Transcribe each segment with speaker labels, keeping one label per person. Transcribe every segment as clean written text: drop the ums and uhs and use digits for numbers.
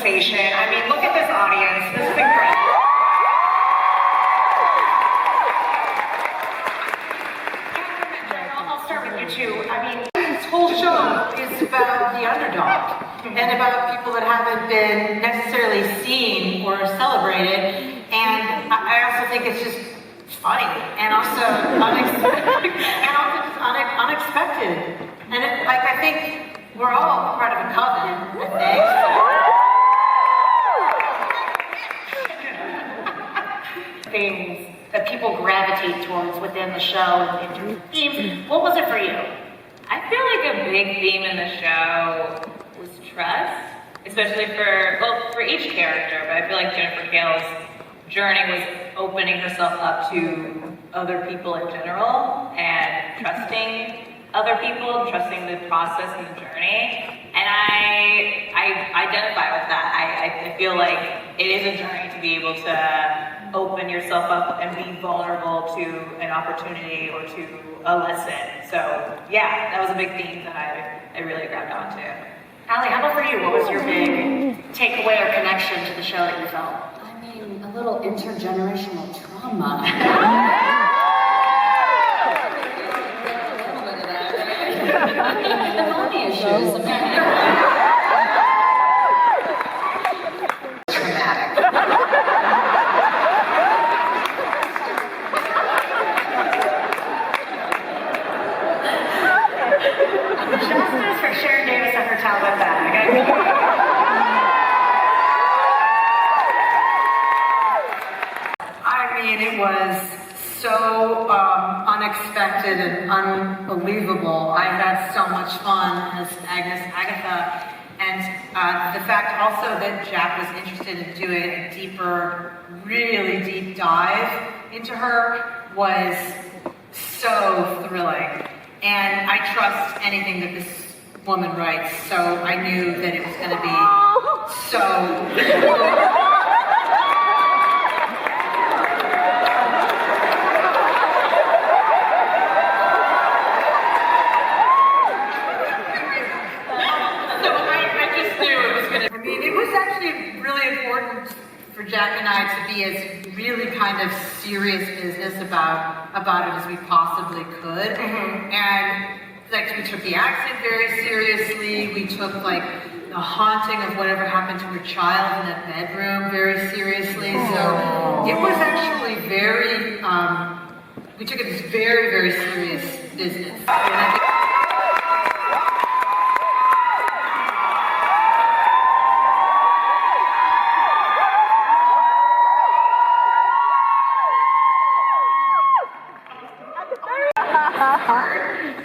Speaker 1: sensation. I mean, look at this audience. This is incredible. I'll start with you two. I mean, this whole show is about the underdog and about people that haven't been necessarily seen or celebrated. And I also think it's just funny and also unexpected. And I think we're all part of a coven, I think. Things that people gravitate towards within the show and in themes. What was it for you?
Speaker 2: I feel like a big theme in the show was trust, especially for each character, but I feel like Jennifer Gale's journey was opening herself up to other people in general and trusting other people, trusting the process and the journey. And I identify with that. I feel like it is a journey to be able to open yourself up and be vulnerable to an opportunity or to a lesson. So yeah, that was a big theme that I really grabbed onto.
Speaker 1: Allie, how about for you? What was your big takeaway or connection to the show that you felt?
Speaker 3: I mean, a little intergenerational trauma. Money issues.
Speaker 1: Justice for Sharon Davis and her Talbot bag. I mean, it was so unexpected and unbelievable. I had so much fun as Agatha, and the fact also that Jack was interested in doing a deeper, really deep dive into her was so thrilling. And I trust anything that this woman writes, so I knew that it was going to be so... for Jack and I to be as really kind of serious business about it as we possibly could. And like we took the accent very seriously, we took like the haunting of whatever happened to her child in that bedroom very seriously. So it was actually very, we took it as very, very serious business.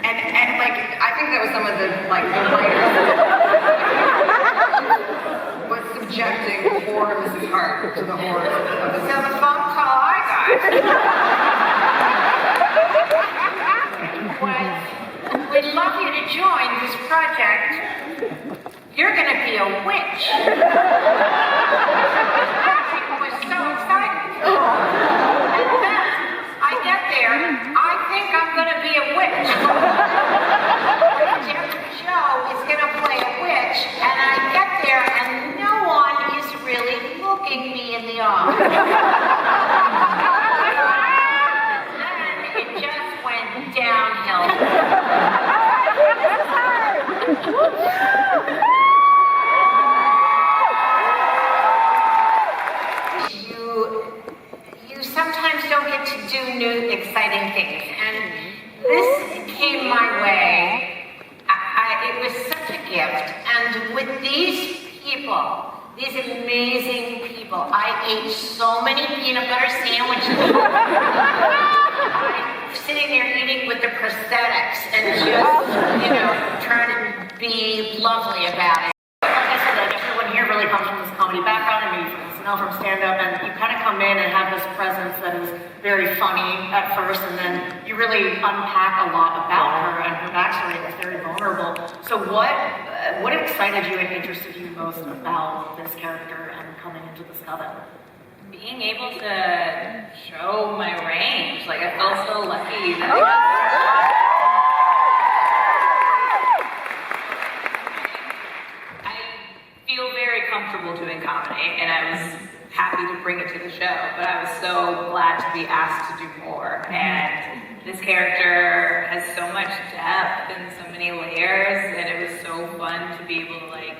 Speaker 4: And like, I think that was some of the writers was subjecting poor Mrs. Hart to the horrors of this.
Speaker 1: So the phone call I got was, we'd love you to join this project. You're going to be a witch. People were so excited. And then I get there, I think I'm going to be a witch. Joe is going to play a witch, and I get there, and no one is really looking me in the eye. And then it just went downhill. You sometimes don't get to do new, exciting things, and this came my way. It was such a gift, and with these people, these amazing people, I ate so many peanut butter sandwiches. I'm sitting there eating with the prosthetics and just, trying to be lovely about it. Like I said, like everyone here really comes from this comedy background, and maybe from stand-up, and you kind of come in and have this presence that is very funny at first, and then you really unpack a lot about her and her backstory is very vulnerable. So what excited you and interested you most about this character and coming into this coven?
Speaker 2: Being able to show my range. Like, I felt so lucky that I feel very comfortable doing comedy, and I was happy to bring it to the show, but I was so glad to be asked to do more. And this character has so much depth and so many layers, and it was so fun to be able to like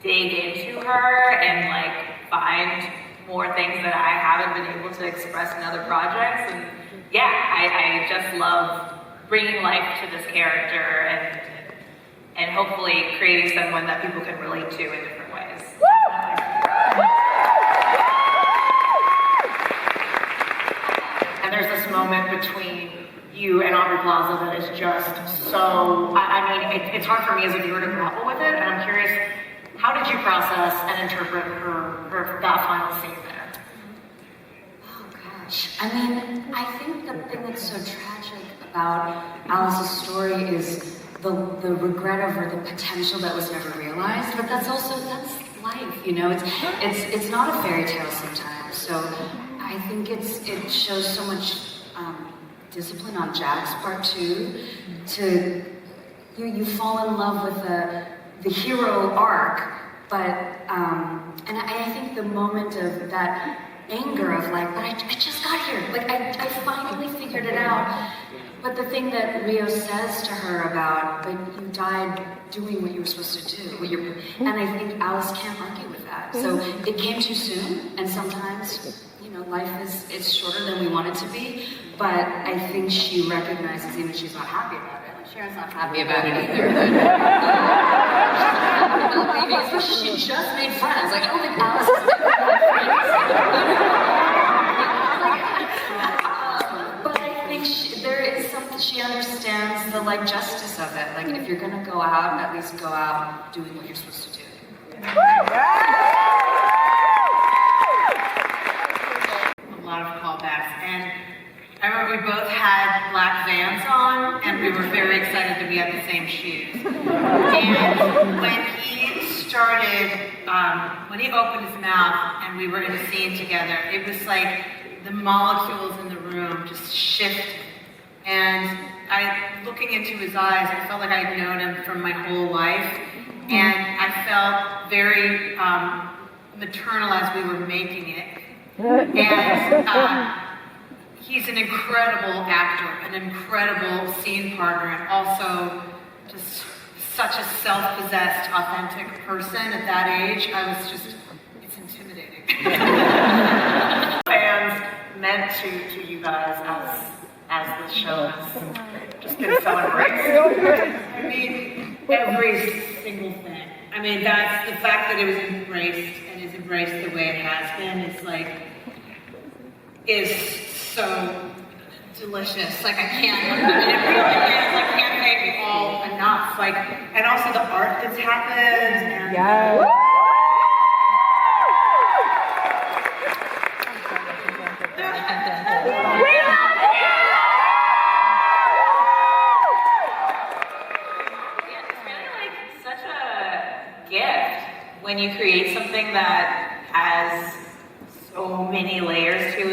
Speaker 2: dig into her and like find more things that I haven't been able to express in other projects. And yeah, I just love bringing life to this character and hopefully creating someone that people can relate to in different ways.
Speaker 1: And there's this moment between you and Aubrey Plaza that is just so, I mean, it's hard for me as a viewer to grapple with it, and I'm curious, how did you process and interpret that final scene there?
Speaker 3: Oh gosh, I mean, I think the thing that's so tragic about Alice's story is the regret over the potential that was never realized, but that's life, you know, it's not a fairy tale sometimes, so I think it shows so much discipline on Jack's part too, to you fall in love with the hero arc, but and I think the moment of that anger of like, but I just got here, like I finally figured it out. But the thing that Rio says to her about, but you died doing what you were supposed to do, and I think Alice can't argue with that. So it came too soon, and sometimes, you know, life is shorter than we want it to be, but I think she recognizes, even if she's not happy about it, like Sharon's not happy about it either, but she just made friends. Like, I don't think Alice is but I think there is something, she understands the like justice of it. Like, if you're gonna go out, at least go out doing what you're supposed to do.
Speaker 1: A lot of callbacks, and I remember we both had black Vans on, and we were very excited to be at the same shoes. And when he started, when he opened his mouth and we were in a scene together, it was like the molecules in the room just shifted. And looking into his eyes, I felt like I'd known him from my whole life. And I felt very maternal as we were making it. And he's an incredible actor, an incredible scene partner, and also just such a self-possessed, authentic person at that age. I was just, it's intimidating. Fans meant to you guys as this show has just been so embraced. I mean, every single thing. I mean, that's the fact that it was embraced and is embraced the way it has been is like, is so delicious. Like, I can't, I mean, it really is. I can't thank you all enough. Like, and also the art that's happened. And
Speaker 5: yeah.
Speaker 2: When you create something that has so many layers to it. We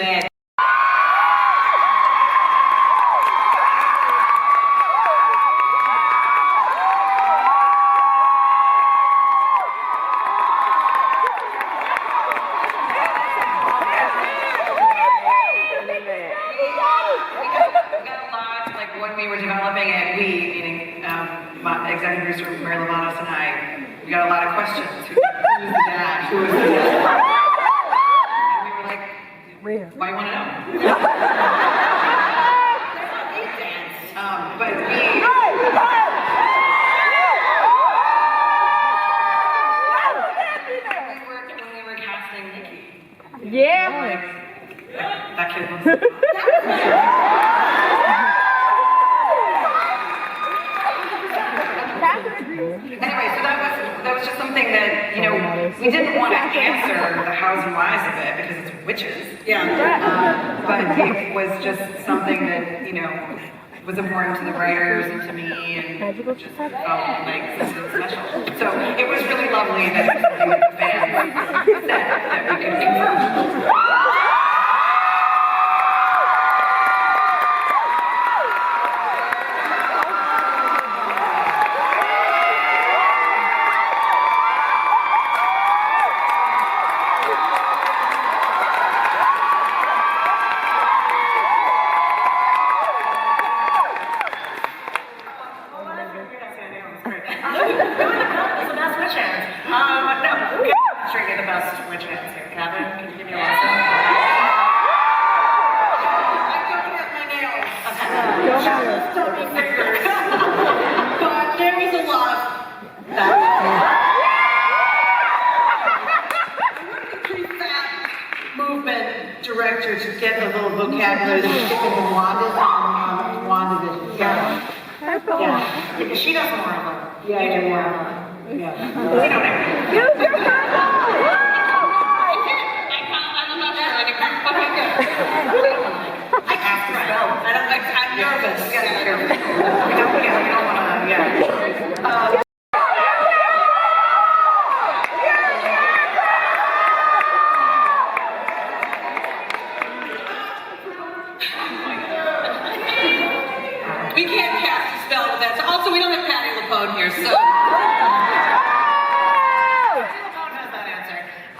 Speaker 2: got a lot, like when we were developing it, meaning my executive producer Mary Lavanos and I, we got a lot of questions. Who's the dad? Who was the dad? And we were like, why you want to know? But when we were casting Nikki,
Speaker 5: yeah,
Speaker 2: like, that kid was. Anyway, so that was just something that, you know, we didn't want to answer the hows and whys of it because it's witches.
Speaker 1: yeah.
Speaker 2: But it was just something that, you know, was important to the writers and to me, and just felt like this was special. So it was really lovely that the fans said that we could improve.
Speaker 5: character to get a little vocabulary to stick in WandaVision. Yeah.
Speaker 1: Yeah. Because she does more of them.
Speaker 5: Yeah,
Speaker 1: You do
Speaker 5: yeah,
Speaker 1: more of them.
Speaker 5: yeah.
Speaker 1: We don't have.
Speaker 2: I'm not sure. I think fucking good.
Speaker 1: I have to spell.
Speaker 2: I'm nervous.
Speaker 1: We gotta be careful. We don't wanna, yeah.
Speaker 2: We can't cast a spell with that. So also, we don't have Patty LaPone here, so.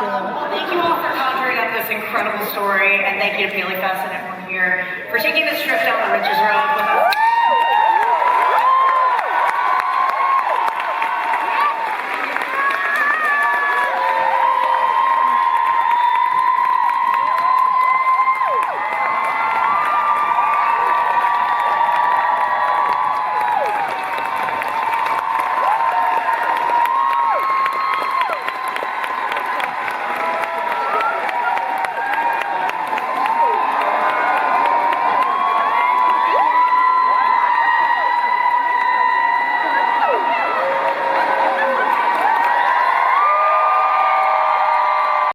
Speaker 1: Well, thank you all for conjuring up this incredible story, and thank you to Paleyfest and everyone here for taking this trip down the Riches Road with us.